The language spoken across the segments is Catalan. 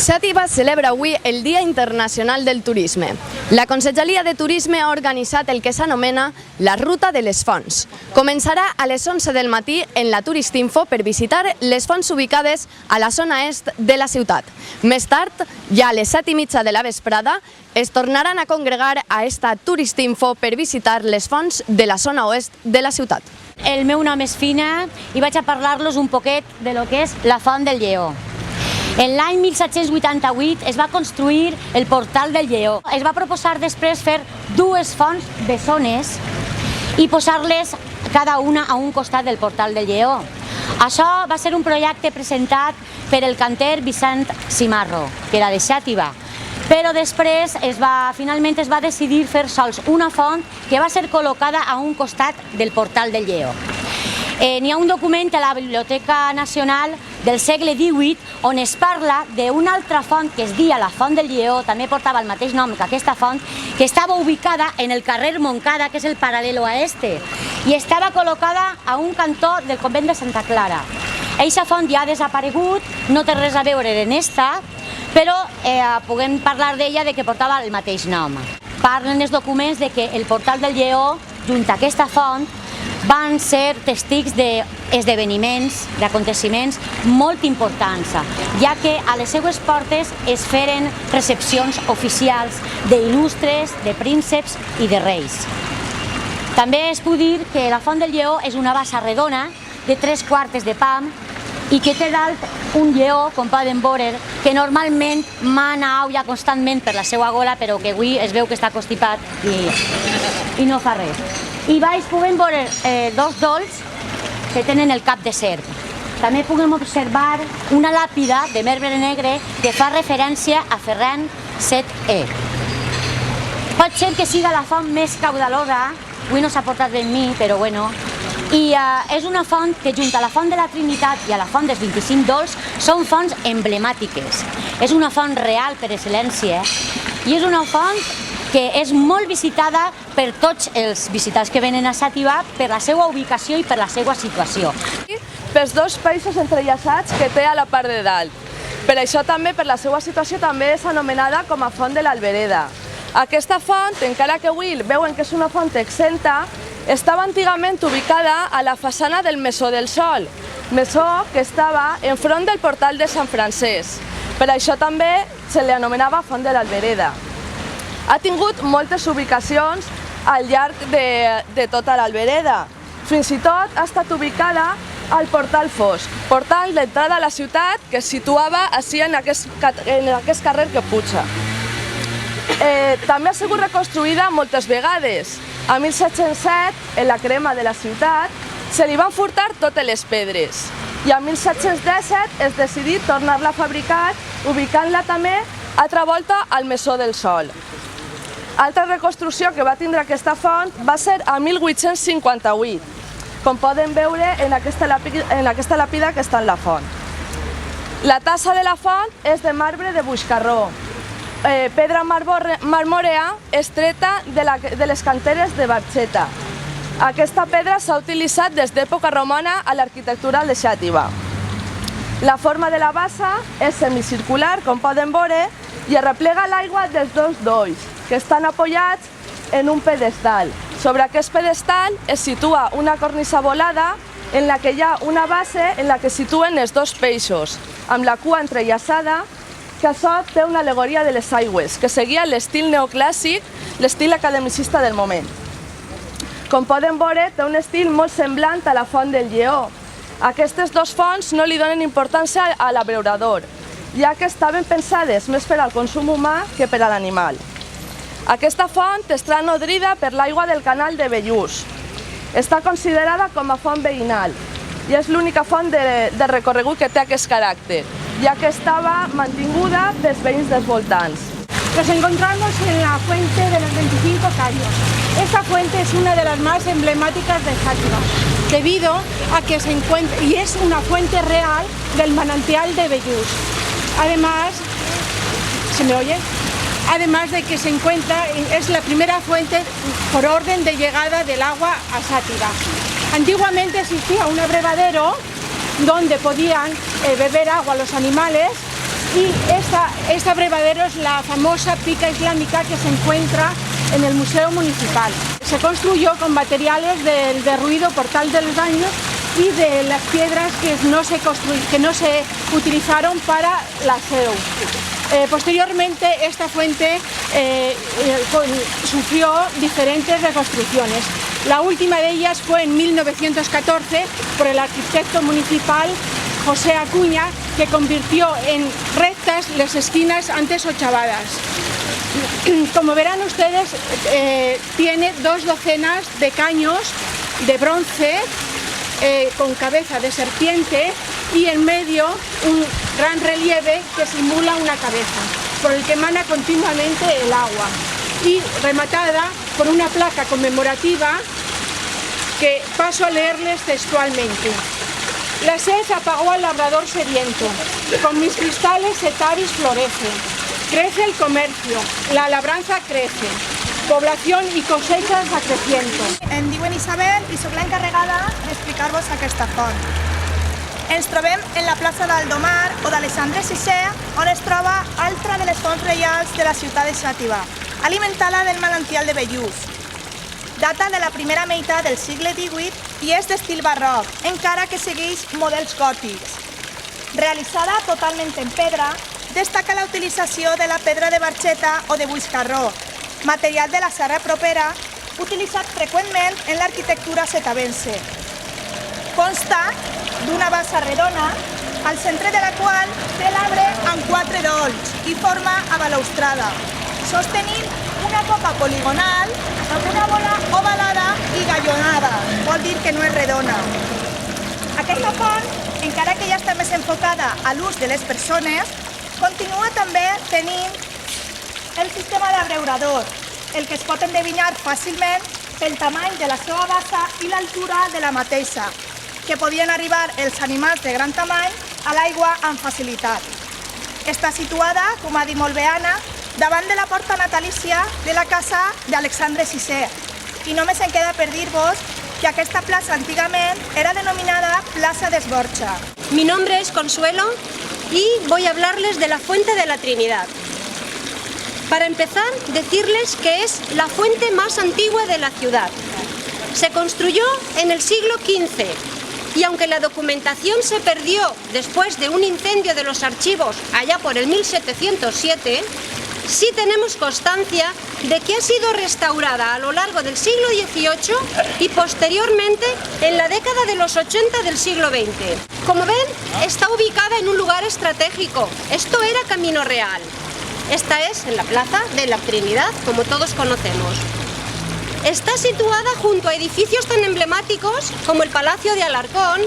Xàtiva celebra avui el Dia Internacional del Turisme. La Conselleria de Turisme ha organitzat el que s'anomena la Ruta de les Fonts. Començarà a les 11 del matí en la Turistinfo per visitar les fonts ubicades a la zona est de la ciutat. Més tard, ja a les 7:30 de la vesprada, es tornaran a congregar a esta Turistinfo per visitar les fonts de la zona oest de la ciutat. El meu nom és Fina i vaig a parlar-los un poquet de lo que és la Font del Lleó. En l'any 1788 es va construir el Portal del Lleó. Es va proposar després fer dues fonts bessones i posar-les cada una a un costat del Portal del Lleó. Això va ser un projecte presentat per el canter Vicent Simarro, que era de Xàtiva, però després finalment es va decidir fer sols una font que va ser col·locada a un costat del Portal del Lleó. N'hi ha un document a la Biblioteca Nacional del segle XVIII on es parla d'una altra font que es deia la Font del Lleó, també portava el mateix nom que aquesta font, que estava ubicada en el carrer Moncada, que és el paral·lelo a este, i estava col·locada a un cantó del convent de Santa Clara. Eixa font ja ha desaparegut, no té res a veure en esta, però podem parlar d'ella de que portava el mateix nom. Parlen els documents de que el Portal del Lleó, junt a aquesta font, van ser testigs d'esdeveniments, d'aconteciments molt importants, ja que a les seues portes es feren recepcions oficials d'il·lustres, de prínceps i de reis. També es pot dir que la Font del Lleó és una bassa redona de 3/4 de pam i que té dalt un lleó, com poden veure, que normalment mana aula constantment per la seva gola, però que avui es veu que està constipat i no fa res. I baix podem veure dos dolls que tenen el cap de serp. També podem observar una làpida de marbre negre que fa referència a Ferran VII. Pot ser que siga la font més caudalosa, avui no s'ha portat ben mi, però bueno, i és una font que junt a la Font de la Trinitat i a la Font dels 25 Dolls són fonts emblemàtiques. És una font real per excel·lència i és una font que és molt visitada per tots els visitants que venen a Xàtiva per la seva ubicació i per la seva situació. Pels dos països entrellaçats que té a la part de dalt. Per això també, per la seva situació, també és anomenada com a Font de l'Albereda. Aquesta font, encara que avui veuen que és una font exenta, estava antigament ubicada a la façana del Mesó del Sol, mesó que estava enfront del portal de Sant Francesc. Per això també se li anomenava Font de l'Albereda. Ha tingut moltes ubicacions al llarg de tota l'Albereda. Fins i tot ha estat ubicada al Portal Fosc, portal d'entrada a la ciutat que es situava així en aquest carrer que puja. També ha sigut reconstruïda moltes vegades. A 1707, en la crema de la ciutat, se li van furtar totes les pedres i a 1717 es decidí tornar-la a fabricar, ubicant-la també altra volta al Mesó del Sol. Altra reconstrucció que va tindre aquesta font va ser a 1858, com poden veure en aquesta làpida que està en la font. La tassa de la font és de marbre de Buixcarró, pedra marmòrea extreta de les canteres de Barxeta. Aquesta pedra s'ha utilitzat des d'època romana a l'arquitectura de Xàtiva. La forma de la bassa és semicircular, com poden veure, i arreplega l'aigua dels dos dolls, que estan apoyats en un pedestal. Sobre aquest pedestal es situa una cornisa volada en la que hi ha una base en la que situen els dos peixos, amb la cua entrellaçada, que això té una al·legoria de les aigües, que seguia l'estil neoclàssic, l'estil academicista del moment. Com poden veure, té un estil molt semblant a la Font del Lleó. Aquestes dues fonts no li donen importància a l'abeurador, ja que estaven pensades més per al consum humà que per a l'animal. Aquesta font està nodrida per l'aigua del canal de Bellús. Està considerada com a font veïnal i és l'única font de recorregut que té aquest caràcter, ya que estaba mantenida pels veïns dels voltants. Nos encontramos en la fuente de los 25 caños. Esta fuente es una de las más emblemáticas de Xàtiva, debido a que se encuentra, y es una fuente real del manantial de Bellús. Además, ¿se me oye? Además de que se encuentra, es la primera fuente por orden de llegada del agua a Xàtiva. Antiguamente existía un abrevadero donde podían beber agua los animales Y esta abrevadero es la famosa pica islámica que se encuentra en el Museo Municipal. Se construyó con materiales del derruido Portal de los Baños y de las piedras que no se utilizaron para la aseo. Posteriormente esta fuente sufrió diferentes reconstrucciones. La última de ellas fue en 1914 por el arquitecto municipal José Acuña, que convirtió en rectas las esquinas antes ochavadas. Como verán ustedes, tiene 2 docenas de caños de bronce con cabeza de serpiente y en medio un gran relieve que simula una cabeza, por el que emana continuamente el agua, y rematada por una placa conmemorativa que paso a leerles textualmente. La sed apagó al labrador sediento, con mis cristales Setavis florece, crece el comercio, la labranza crece, población i cosechas a creciento. Em diuen Isabel i soc l'encarregada d'explicar-vos aquesta font. Ens trobem en la plaça d'Aldomar o d'Alexandre VI, on es troba altra de les fonts reials de la ciutat de Xàtiva, alimentada del manantial de Bellús. Data de la primera meitat del segle XVIII i és d'estil barroc, encara que segueix models gòtics. Realitzada totalment en pedra, destaca la utilització de la pedra de barxeta o de buixcarró, material de la serra propera, utilitzat freqüentment en l'arquitectura setavense. Consta d'una bassa redona, al centre de la qual té l'arbre amb 4 dolls i forma abalaustrada, sostenint una copa poligonal amb una bola ovalada i gallonada, vol dir que no és redona. Aquesta font, encara que ja està més enfocada a l'ús de les persones, continua també tenint el sistema d'abreurador, el que es pot endevinar fàcilment pel tamany de la seva bassa i l'altura de la mateixa, que podien arribar els animals de gran tamany a l'aigua amb facilitat. Està situada, com ha dit molt bé Anna, davant de la porta natalícia de la casa d'Alexandre VI. I només em queda per dir-vos que aquesta plaça antigament era denominada Plaza d'Esborcha. Mi nombre es Consuelo y voy a hablarles de la Fuente de la Trinidad. Para empezar, decirles que es la fuente más antigua de la ciudad. Se construyó en el siglo XV y aunque la documentación se perdió después de un incendio de los archivos allá por el 1707, sí tenemos constancia de que ha sido restaurada a lo largo del siglo XVIII y posteriormente en la década de los 80 del siglo XX. Como ven, está ubicada en un lugar estratégico. Esto era Camino Real. Esta es en la Plaza de la Trinidad, como todos conocemos. Está situada junto a edificios tan emblemáticos como el Palacio de Alarcón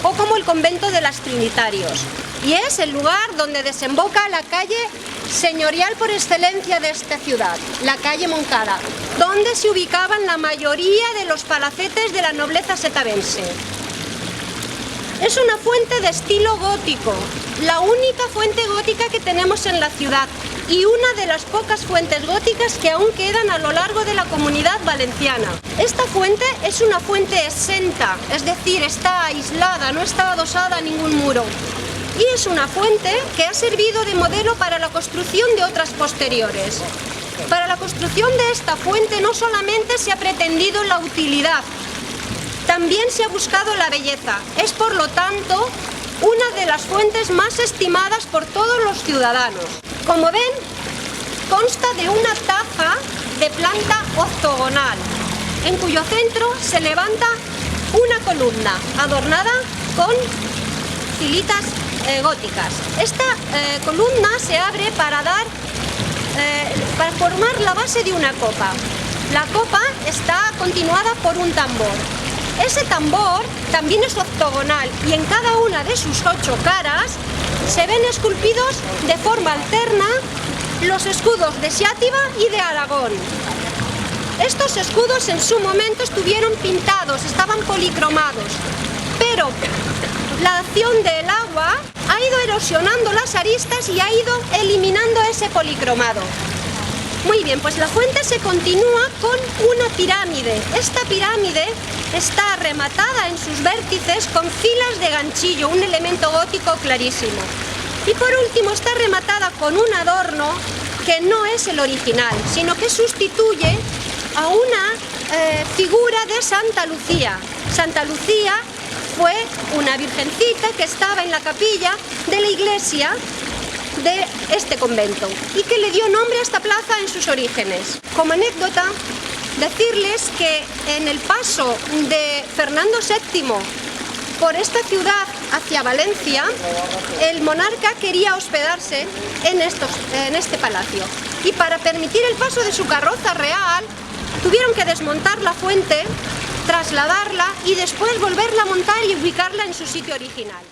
o como el Convento de los Trinitarios. Y es el lugar donde desemboca la calle señorial por excelencia de esta ciudad, la calle Moncada, donde se ubicaban la mayoría de los palacetes de la nobleza setavense. Es una fuente de estilo gótico, la única fuente gótica que tenemos en la ciudad y una de las pocas fuentes góticas que aún quedan a lo largo de la Comunidad Valenciana. Esta fuente es una fuente exenta, es decir, está aislada, no está adosada a ningún muro. Y es una fuente que ha servido de modelo para la construcción de otras posteriores. Para la construcción de esta fuente no solamente se ha pretendido la utilidad, también se ha buscado la belleza. Es, por lo tanto, una de las fuentes más estimadas por todos los ciudadanos. Como ven, consta de una taza de planta octogonal, en cuyo centro se levanta una columna adornada con filitas góticas. Esta columna se abre para formar la base de una copa. La copa está continuada por un tambor. Ese tambor también es octogonal y en cada una de sus 8 caras se ven esculpidos de forma alterna los escudos de Xàtiva y de Aragón. Estos escudos en su momento estuvieron pintados, estaban policromados, pero la acción del agua ha ido erosionando las aristas y ha ido eliminando ese policromado. Muy bien, pues la fuente se continúa con una pirámide. Esta pirámide está rematada en sus vértices con filas de ganchillo, un elemento gótico clarísimo. Y por último está rematada con un adorno que no es el original, sino que sustituye a una figura de Santa Lucía. Santa Lucía fue una virgencita que estaba en la capilla de la iglesia de este convento y que le dio nombre a esta plaza en sus orígenes. Como anécdota, decirles que en el paso de Fernando VII por esta ciudad hacia Valencia, el monarca quería hospedarse en este palacio y para permitir el paso de su carroza real tuvieron que desmontar la fuente, trasladarla y después volverla a montar y ubicarla en su sitio original.